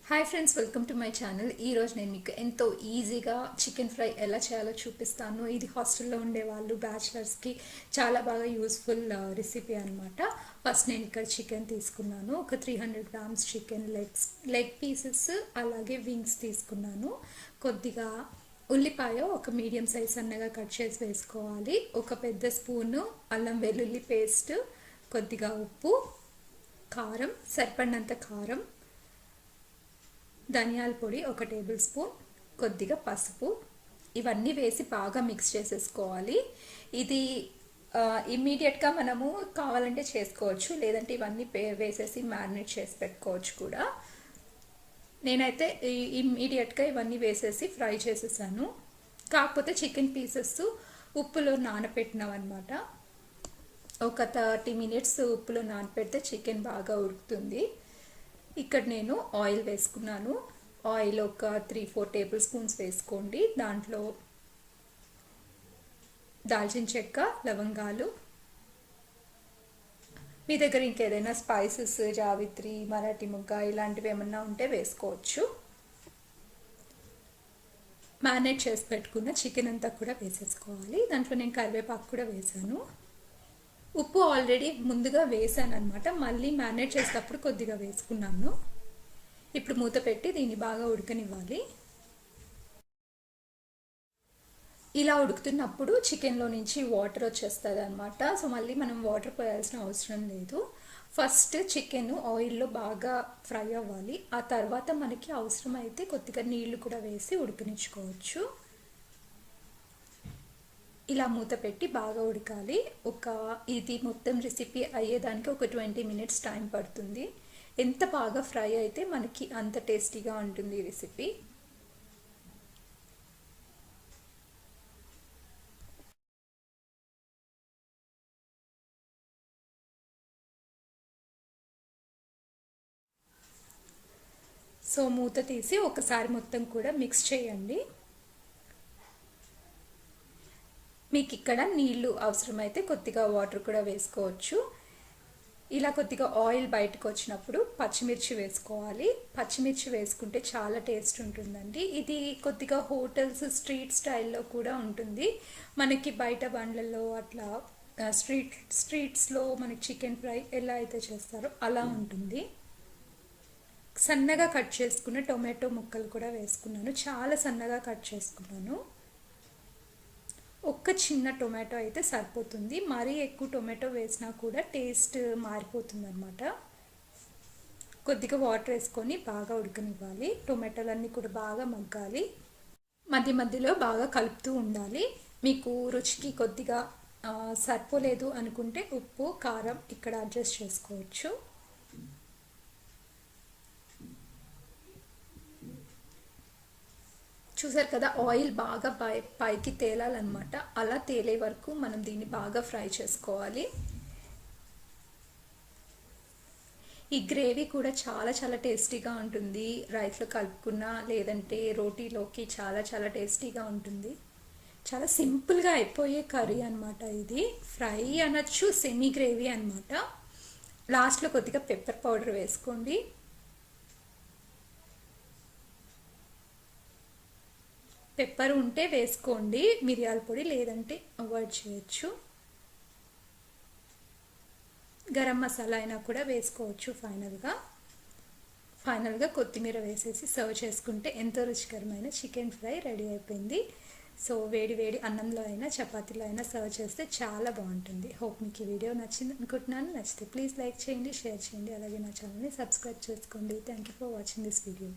Hi friends, welcome to my channel. ఈరోజు నేను మీకు ఎంతో ఈజీగా చికెన్ ఫ్రై ఎలా చేయాలో చూపిస్తాను. ఇది హాస్టల్లో ఉండే వాళ్ళు బ్యాచిలర్స్కి చాలా బాగా యూస్ఫుల్ రెసిపీ అనమాట. ఫస్ట్ నేను ఇక్కడ చికెన్ తీసుకున్నాను. ఒక 300 గ్రామ్స్ చికెన్ లెగ్ పీసెస్, అలాగే వింగ్స్ తీసుకున్నాను. కొద్దిగా ఉల్లిపాయ ఒక మీడియం సైజ్ సన్నగా కట్ చేసి వేసుకోవాలి. ఒక పెద్ద స్పూను అల్లం వెల్లుల్లి పేస్ట్, కొద్దిగా ఉప్పు, కారం సరిపడినంత కారం, ధనియాల పొడి ఒక టేబుల్ స్పూన్, కొద్దిగా పసుపు, ఇవన్నీ వేసి బాగా మిక్స్ చేసేసుకోవాలి. ఇది ఇమ్మీడియట్గా మనము కావాలంటే చేసుకోవచ్చు, లేదంటే ఇవన్నీ వేసేసి మ్యారినేట్ చేసి పెట్టుకోవచ్చు కూడా. నేనైతే ఇమ్మీడియట్గా ఇవన్నీ వేసేసి ఫ్రై చేసేసాను. కాకపోతే చికెన్ పీసెస్ ఉప్పులో నానపెట్టినవన్నమాట. ఒక 30 మినిట్స్ ఉప్పులో నానపెడితే చికెన్ బాగా ఉడుకుతుంది. ఇక్కడ నేను ఆయిల్ వేసుకున్నాను. ఆయిల్ ఒక 3-4 టేబుల్ స్పూన్స్ వేసుకోండి. దాంట్లో దాల్చిన చెక్క, లవంగాలు, మీ దగ్గర ఇంకేదైనా స్పైసెస్, జావిత్రి, మరాఠీ ముగ్గ ఇలాంటివి ఏమన్నా ఉంటే వేసుకోవచ్చు. మ్యారినేట్ చేసి పెట్టుకున్న చికెన్ అంతా కూడా వేసేసుకోవాలి. దాంట్లో నేను కరివేపాకు కూడా వేసాను. ఉప్పు ఆల్రెడీ ముందుగా వేసాను అనమాట, మళ్ళీ మ్యారినేట్ చేసేటప్పుడు కొద్దిగా వేసుకున్నాను. ఇప్పుడు మూత పెట్టి దీన్ని బాగా ఉడకనివ్వాలి. ఇలా ఉడుకుతున్నప్పుడు చికెన్లో నుంచి వాటర్ వచ్చేస్తుంది అనమాట. సో మళ్ళీ మనం వాటర్ పోయాల్సిన అవసరం లేదు. ఫస్ట్ చికెన్ ఆయిల్లో బాగా ఫ్రై అవ్వాలి. ఆ తర్వాత మనకి అవసరమైతే కొద్దిగా నీళ్లు కూడా వేసి ఉడకనిచ్చుకోవచ్చు. ఇలా మూత పెట్టి బాగా ఉడకాలి. ఇది మొత్తం రెసిపీ అయ్యేదానికి ఒక 20 మినిట్స్ టైం పడుతుంది. ఎంత బాగా ఫ్రై అయితే మనకి అంత టేస్టీగా ఉంటుంది ఈ రెసిపీ. సో మూత తీసి ఒకసారి మొత్తం కూడా మిక్స్ చేయండి. మీకు ఇక్కడ నీళ్లు అవసరమైతే కొద్దిగా వాటర్ కూడా వేసుకోవచ్చు. ఇలా కొద్దిగా ఆయిల్ బయటకు వచ్చినప్పుడు పచ్చిమిర్చి వేసుకోవాలి. పచ్చిమిర్చి వేసుకుంటే చాలా టేస్ట్ ఉంటుందండి. ఇది కొద్దిగా హోటల్స్, స్ట్రీట్ స్టైల్లో కూడా ఉంటుంది. మనకి బయట బండ్లలో అట్లా స్ట్రీట్స్లో మనకి చికెన్ ఫ్రై ఎలా అయితే చేస్తారో అలా ఉంటుంది. సన్నగా కట్ చేసుకున్న టొమాటో ముక్కలు కూడా వేసుకున్నాను. చాలా సన్నగా కట్ చేసుకున్నాను. ఒక్క చిన్న టొమాటో అయితే సరిపోతుంది. మరీ ఎక్కువ టొమాటో వేసినా కూడా టేస్ట్ మారిపోతుంది అనమాట. కొద్దిగా వాటర్ వేసుకొని బాగా ఉడకనివ్వాలి. టొమాటోలన్నీ కూడా బాగా మగ్గాలి. మధ్య మధ్యలో బాగా కలుపుతూ ఉండాలి. మీకు రుచికి కొద్దిగా సరిపోలేదు అనుకుంటే ఉప్పు, కారం ఇక్కడ అడ్జస్ట్ చేసుకోవచ్చు. చూసారు కదా, ఆయిల్ బాగా పైకి తేలాలన్నమాట. అలా తేలే వరకు మనం దీన్ని బాగా ఫ్రై చేసుకోవాలి. ఈ గ్రేవీ కూడా చాలా చాలా టేస్టీగా ఉంటుంది. రైస్లో కలుపుకున్నా లేదంటే రోటీలోకి చాలా చాలా టేస్టీగా ఉంటుంది. చాలా సింపుల్గా అయిపోయే కర్రీ అనమాట. ఇది ఫ్రై అనొచ్చు, సెమీ గ్రేవీ అనమాట. లాస్ట్లో కొద్దిగా పెప్పర్ పౌడర్ వేసుకోండి. పెప్పర్ ఉంటే వేసుకోండి, మిరియాల పొడి లేదంటే అవాయిడ్ చేయొచ్చు. గరం మసాలా అయినా కూడా వేసుకోవచ్చు. ఫైనల్గా కొత్తిమీర వేసేసి సర్వ్ చేసుకుంటే ఎంతో రుచికరమైన చికెన్ ఫ్రై రెడీ అయిపోయింది. సో వేడి వేడి అన్నంలో అయినా చపాతీలో అయినా సర్వ్ చేస్తే చాలా బాగుంటుంది. హోప్ మీకు ఈ వీడియో నచ్చింది అనుకుంటున్నాను. నచ్చితే ప్లీజ్ లైక్ చేయండి, షేర్ చేయండి, అలాగే నా ఛానల్ని సబ్స్క్రైబ్ చేసుకోండి. Thank you for watching this video.